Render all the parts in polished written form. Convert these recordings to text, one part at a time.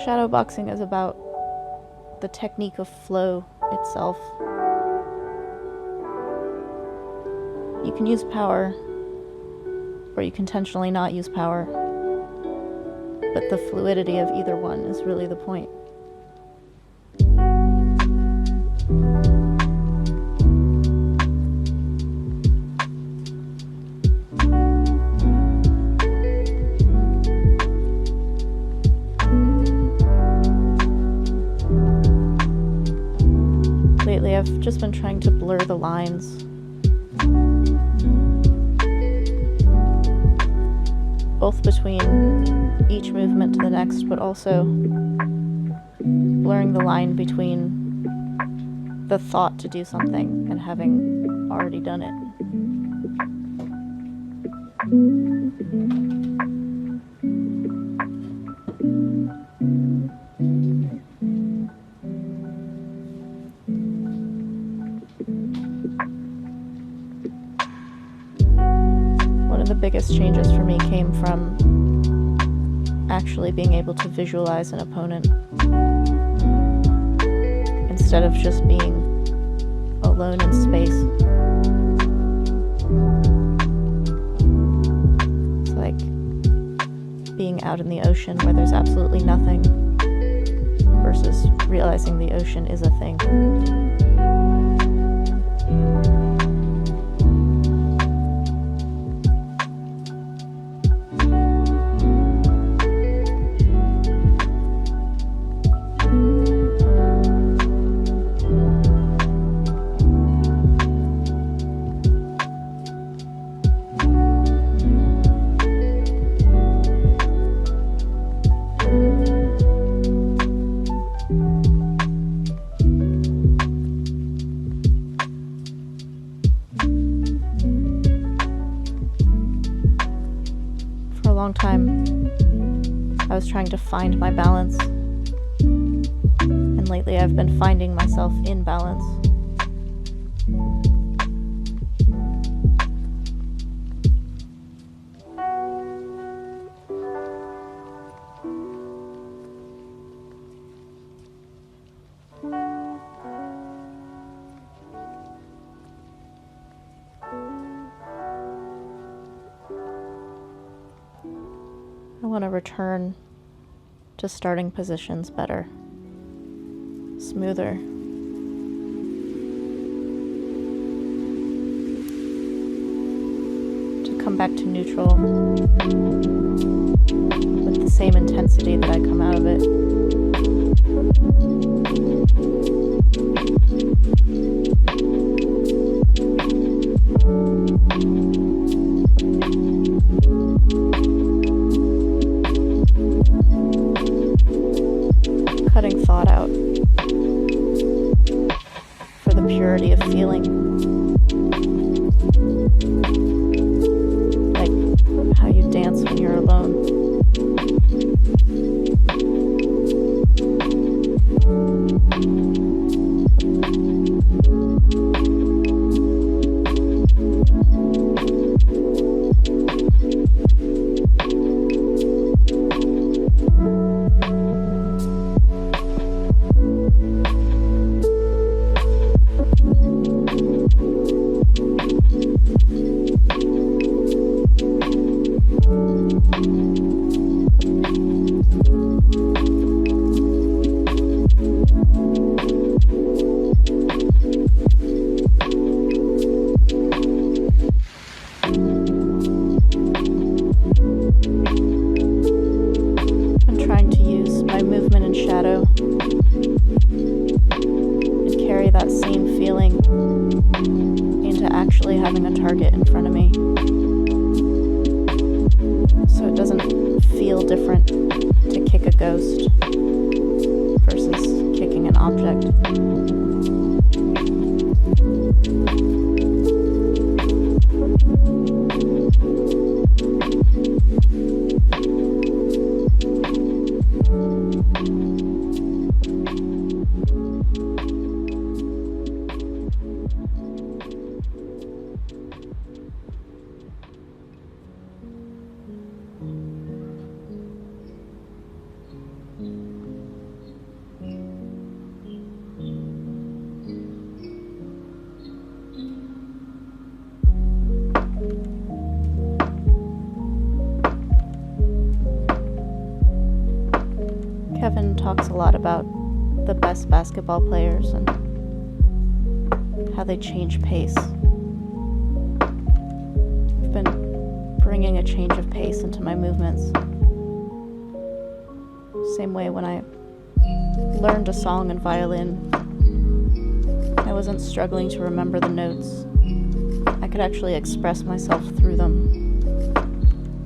shadow boxing is about the technique of flow itself. You can use power, or you can intentionally not use power, but the fluidity of either one is really the point. Lately, I've just been trying to blur the lines, both between each movement to the next, but also blurring the line between the thought to do something and having already done it. One of the biggest changes for me came from actually being able to visualize an opponent instead of just being alone in space. It's like being out in the ocean where there's absolutely nothing versus realizing the ocean is a thing. Time I was trying to find my balance, and lately I've been finding myself in balance. I want to return to starting positions better, smoother. To come back to neutral with the same intensity that I come out of it. Cutting thought out for the purity of feeling, like how you dance when you're alone. Having a target in front of me, so it doesn't feel different to kick a ghost versus kicking an object. person talks a lot about the best basketball players and how they change pace. I've been bringing a change of pace into my movements. Same way when I learned a song in violin, I wasn't struggling to remember the notes. I could actually express myself through them.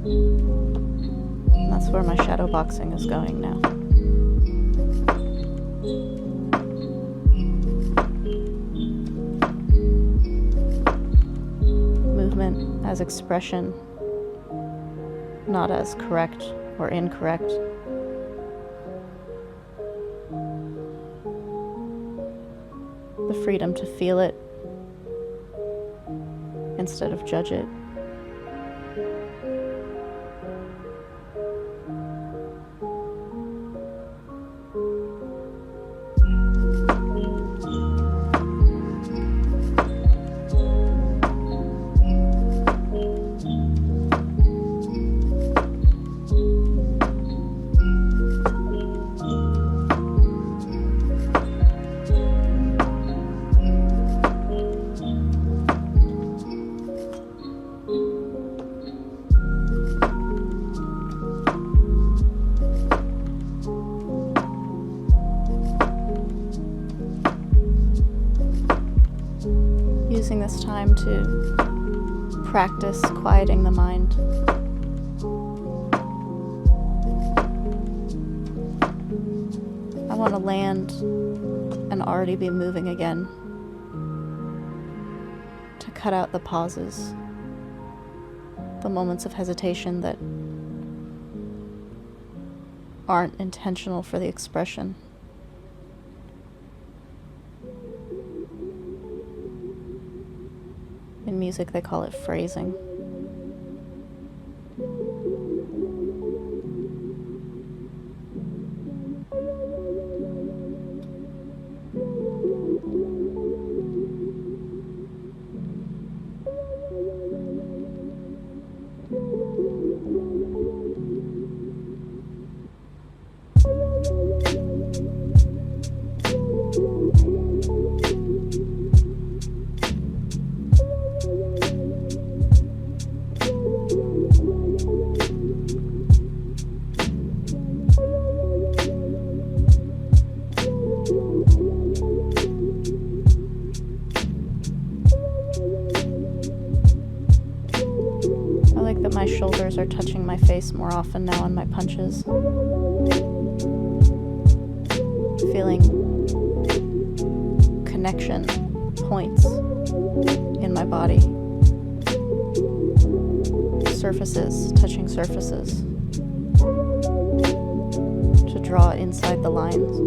And that's where my shadow boxing is going now. Movement as expression, not as correct or incorrect. The freedom to feel it instead of judge it. Using this time to practice quieting the mind. I want to land and already be moving again, to cut out the pauses, the moments of hesitation that aren't intentional for the expression. In music, they call it phrasing. My shoulders are touching my face more often now on my punches. Feeling connection points in my body. Surfaces, touching surfaces. To draw inside the lines.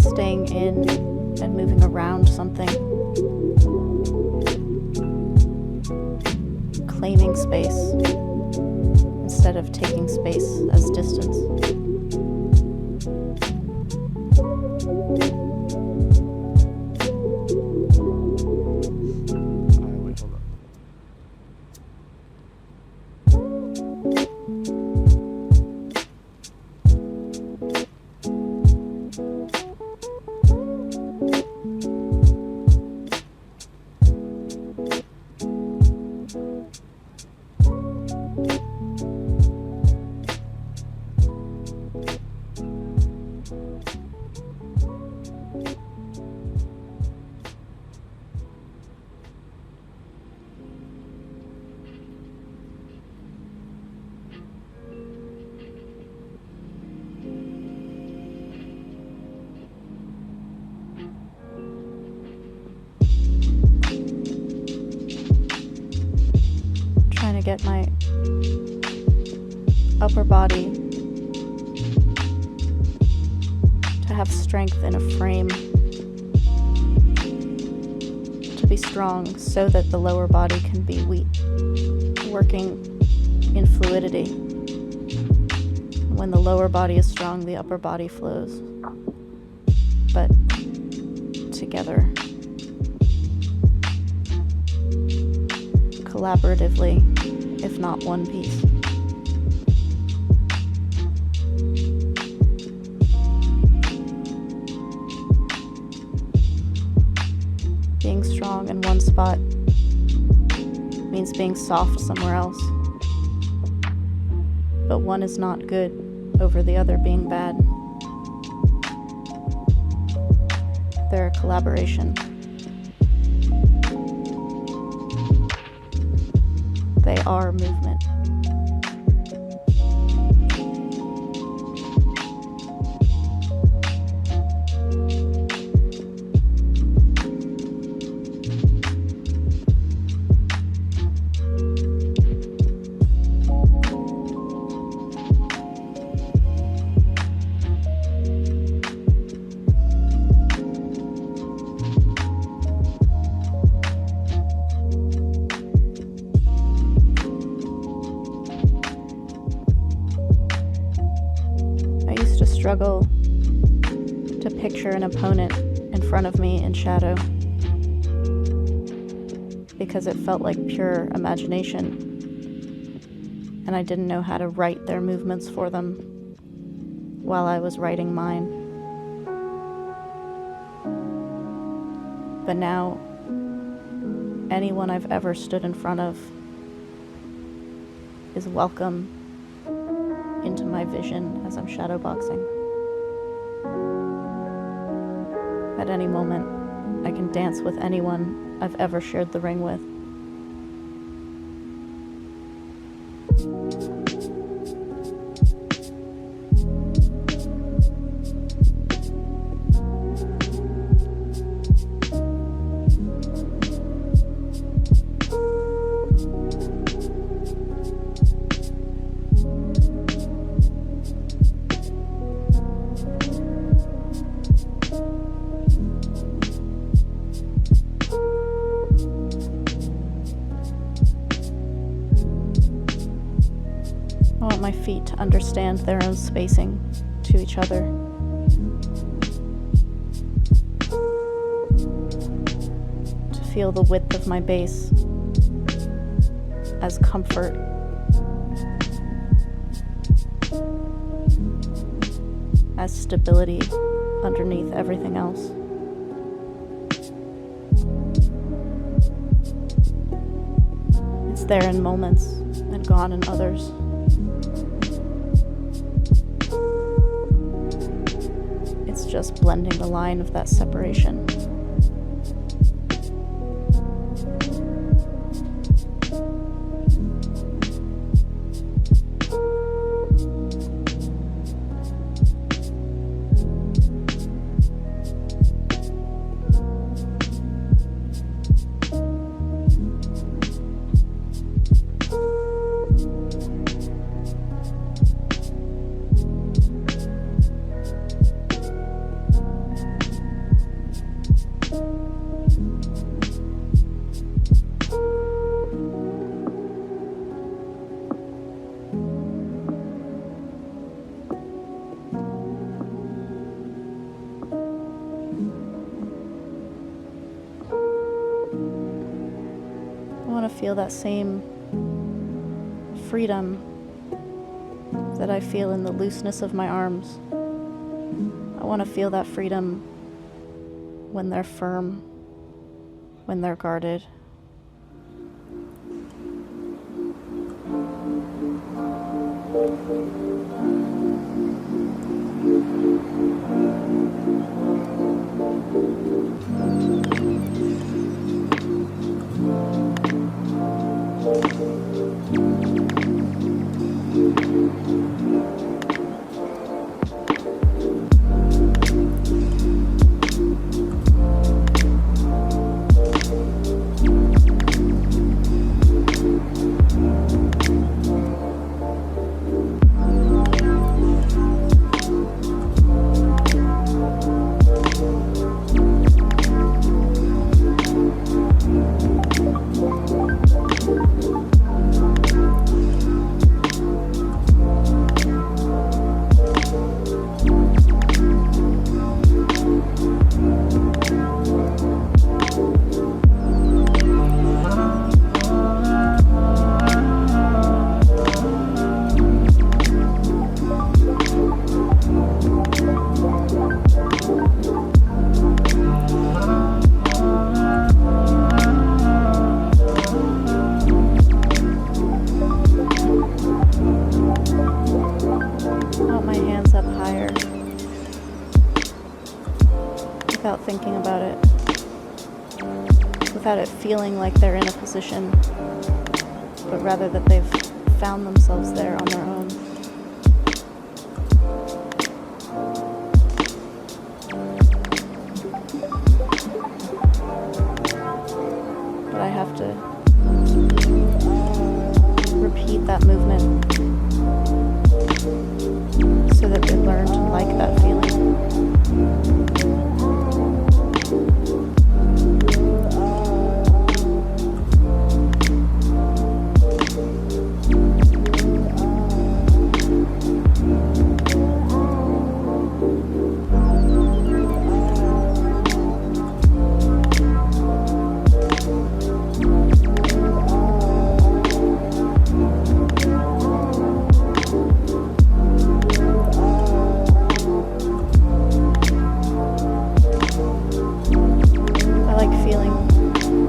Staying in and moving around something. Claiming space instead of taking space as distance. Get my upper body to have strength in a frame, to be strong so that the lower body can be weak, working in fluidity. When the lower body is strong, the upper body flows. But together, collaboratively, if not one piece. Being strong in one spot means being soft somewhere else. But one is not good over the other being bad. They're a collaboration. They are movement. Struggle to picture an opponent in front of me in shadow because it felt like pure imagination, and I didn't know how to write their movements for them while I was writing mine. But now, anyone I've ever stood in front of is welcome into my vision as I'm shadowboxing. At any moment, I can dance with anyone I've ever shared the ring with. My feet to understand their own spacing to each other. To feel the width of my base as comfort. As stability underneath everything else. It's there in moments and gone in others. Just blending the line of that separation. Feel that same freedom that I feel in the looseness of my arms. I want to feel that freedom when they're firm, when they're guarded. without thinking about it, without it feeling like they're in a position, but rather that they've found themselves there on their own. But I have to repeat that movement so that they learn to like that feeling.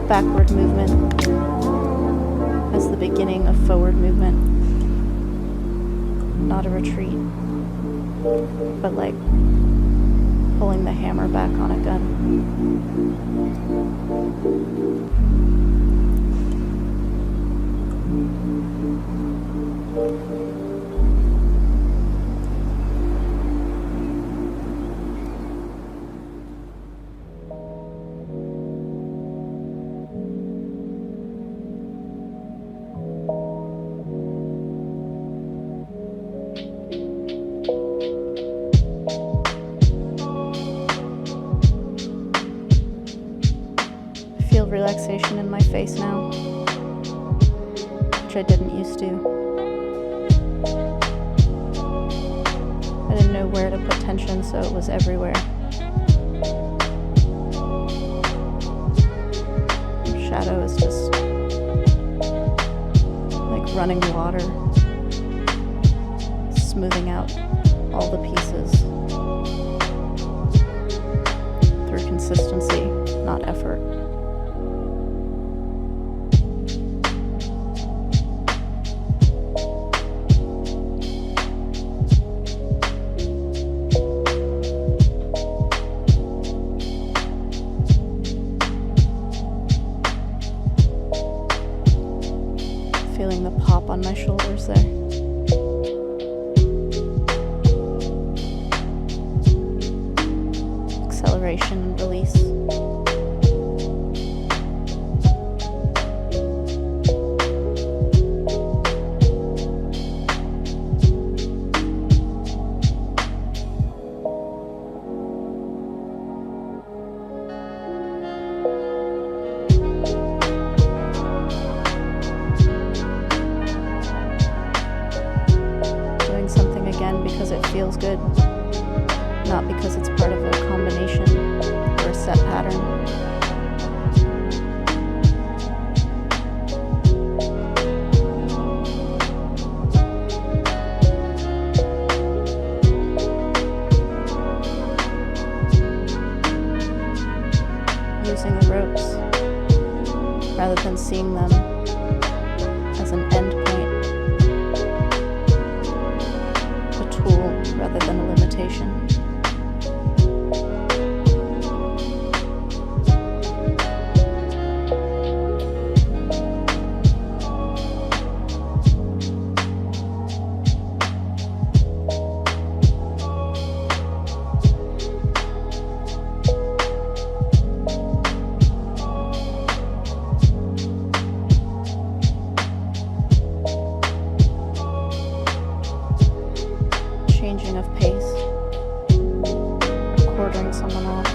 Backward movement as the beginning of forward movement. Not a retreat, but like pulling the hammer back on a gun. Relaxation in my face now, which I didn't used to. I didn't know where to put tension, so it was everywhere. Shadow is just like running water, smoothing out all the pieces through consistency, not effort. Feeling the pop on my shoulders there. Acceleration and release. Because it feels good, not because it's part of a combination or a set pattern. Using the ropes rather than seeing them as an end point. Rather than a limitation. Changing of pace, quartering someone off.